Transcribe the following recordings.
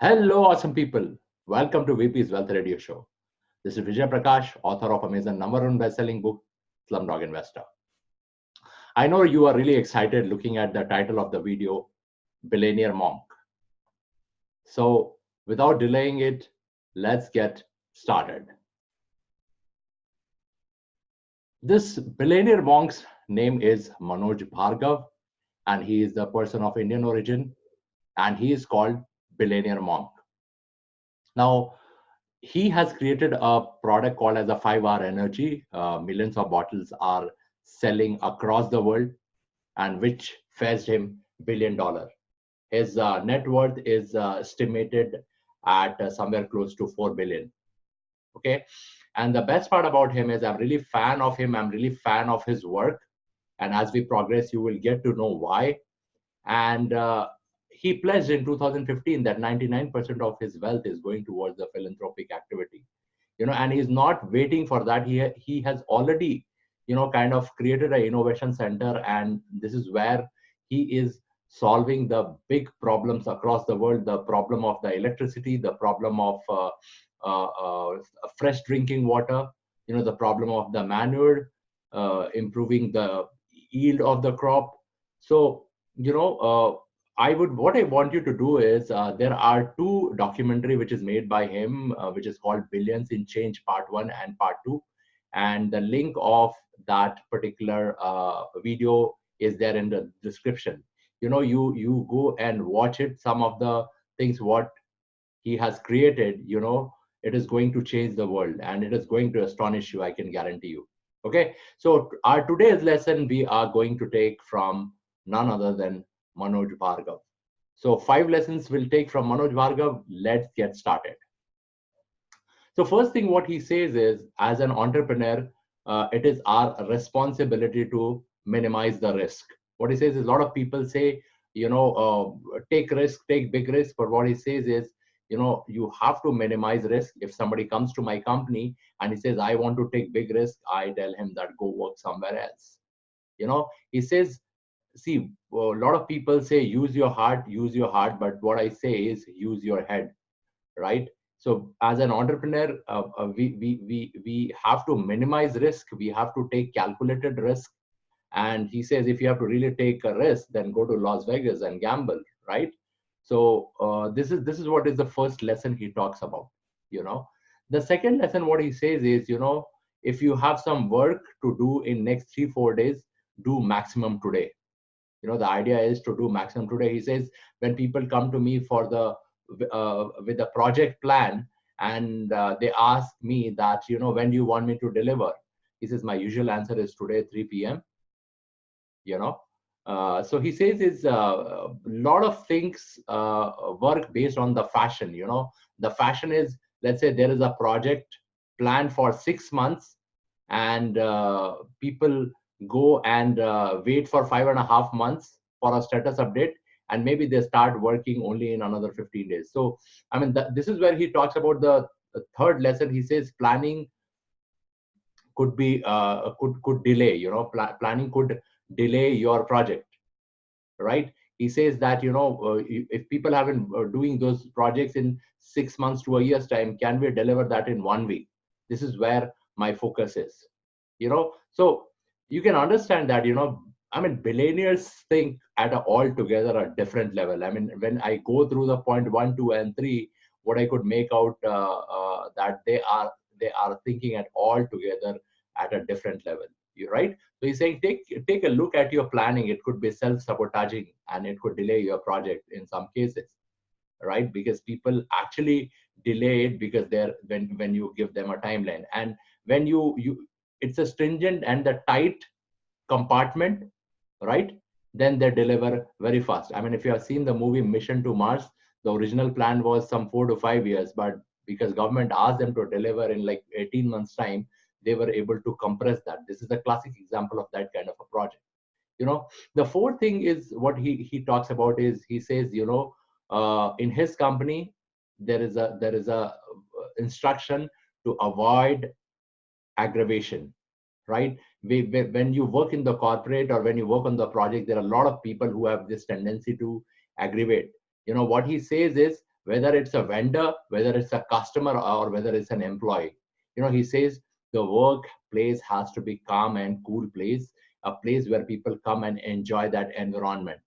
Hello, awesome people. Welcome to VP's Wealth Radio Show. This is Vijay Prakash, author of Amazon #1 best-selling book, Slumdog Investor. I know you are really excited looking at the title of the video, Billionaire Monk. So, without delaying it, let's get started. This billionaire monk's name is Manoj Bhargav, and he is the person of Indian origin, and he is called Billionaire Monk. Now, he has created a product called as a 5-hour energy. Millions of bottles are selling across the world, and which fetched him $1 billion. His net worth is estimated at somewhere close to 4 billion. Okay, and the best part about him is I'm really fan of him. I'm really fan of his work, and as we progress, you will get to know why. And he pledged in 2015 that 99% of his wealth is going towards the philanthropic activity. And he's not waiting for that. He has already kind of created an innovation center, and this is where he is solving the big problems across the world: the problem of the electricity, the problem of fresh drinking water, the problem of the manure, improving the yield of the crop. So what I want you to do is, there are two documentary which is made by him, which is called Billions in Change Part 1 and Part 2, and the link of that particular video is there in the description. You go and watch it. Some of the things what he has created, it is going to change the world, and it is going to astonish you, I can guarantee you. Okay, so our today's lesson we are going to take from none other than Manoj Bhargav. So 5 lessons we'll take from Manoj Bhargav. Let's get started. So first thing what he says is, as an entrepreneur, it is our responsibility to minimize the risk. What he says is, a lot of people say, take risk, take big risk. But what he says is, you have to minimize risk. If somebody comes to my company and he says, I want to take big risk, I tell him that go work somewhere else. He says, see, a lot of people say, use your heart, but what I say is, use your head, right? So as an entrepreneur, we have to minimize risk. We have to take calculated risk. And he says, if you have to really take a risk, then go to Las Vegas and gamble, right? So this is what is the first lesson he talks about. The second lesson what he says is, if you have some work to do in next 3-4 days, do maximum today. The idea is to do maximum today. He says, when people come to me for the with a project plan, and they ask me that, when do you want me to deliver? He says, my usual answer is today 3 p.m. So he says is a lot of things work based on the fashion. The fashion is, let's say there is a project planned for 6 months, and people go and wait for 5.5 months for a status update, and maybe they start working only in another 15 days. So I mean, this is where he talks about the third lesson. He says planning could be could delay. Planning could delay your project, right? He says that, if people have been doing those projects in 6 months to a year's time, can we deliver that in 1 week? This is where my focus is. So you can understand that, I mean, billionaires think at a altogether a different level. I mean, when I go through the point 1, 2, and 3, what I could make out that they are thinking at altogether at a different level. Right? So he's saying, take a look at your planning. It could be self-sabotaging, and it could delay your project in some cases, right? Because people actually delay it because they're when you give them a timeline, and when you it's a stringent and the tight compartment, right? Then they deliver very fast. I mean, if you have seen the movie Mission to Mars, the original plan was some 4 to 5 years, but because government asked them to deliver in like 18 months time, they were able to compress that. This is a classic example of that kind of a project. The fourth thing is what he talks about is, he says, in his company there is a instruction to avoid aggravation, right? When you work in the corporate or when you work on the project, there are a lot of people who have this tendency to aggravate. What he says is, whether it's a vendor, whether it's a customer, or whether it's an employee. He says the workplace has to be calm and cool place, a place where people come and enjoy that environment,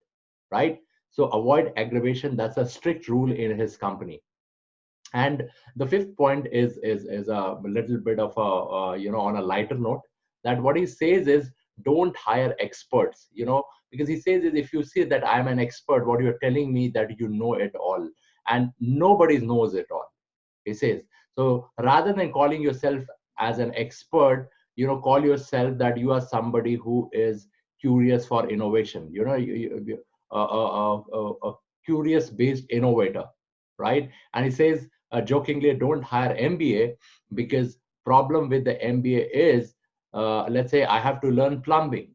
right? So avoid aggravation. That's a strict rule in his company. And the fifth point is a little bit of a on a lighter note, that what he says is don't hire experts, because he says is, if you say that I'm an expert, what you're telling me that you know it all, and nobody knows it all, he says. So rather than calling yourself as an expert, call yourself that you are somebody who is curious for innovation, a curious based innovator, right? And he says, jokingly, don't hire MBA, because problem with the MBA is, let's say I have to learn plumbing.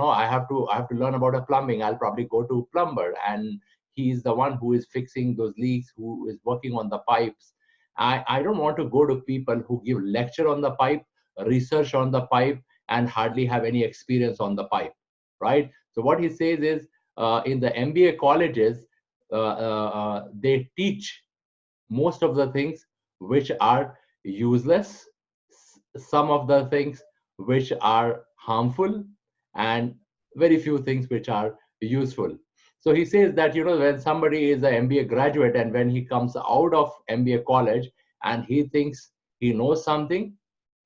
I have to learn about a plumbing. I'll probably go to plumber, and he's the one who is fixing those leaks, who is working on the pipes. I don't want to go to people who give lecture on the pipe, research on the pipe, and hardly have any experience on the pipe, right? So what he says is, in the MBA colleges, they teach most of the things which are useless, some of the things which are harmful, and very few things which are useful. So he says that, when somebody is an MBA graduate, and when he comes out of MBA college and he thinks he knows something,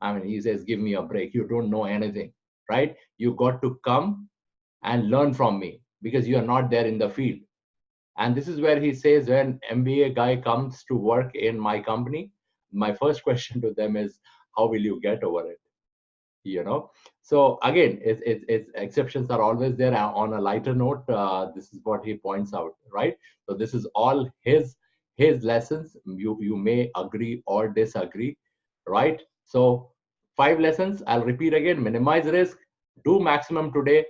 I mean, he says, give me a break. You don't know anything, right? You got to come and learn from me, because you are not there in the field. And this is where he says, when MBA guy comes to work in my company, my first question to them is, how will you get over it? So again, it's exceptions are always there. On a lighter note, this is what he points out, right? So this is all his lessons. You may agree or disagree, right? So 5 lessons, I'll repeat again: minimize risk, do maximum today,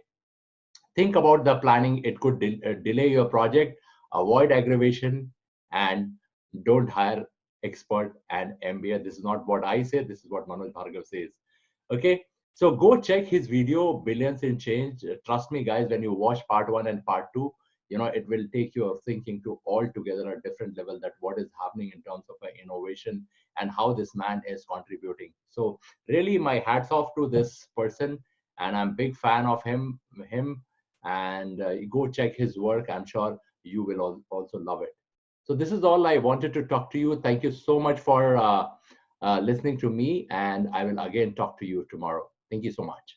think about the planning, it could delay your project, avoid aggravation, and don't hire expert and MBA. This is not what I say, this is what Manoj Bhargav says. Okay, so go check his video, Billions in Change. Trust me, guys, when you watch part 1 and part 2, it will take your thinking to altogether a different level, that what is happening in terms of innovation and how this man is contributing. So really, my hats off to this person, and I'm big fan of him. And go check his work. I'm sure you will also love it. So this is all I wanted to talk to you. Thank you so much for listening to me, and I will again talk to you tomorrow. Thank you so much.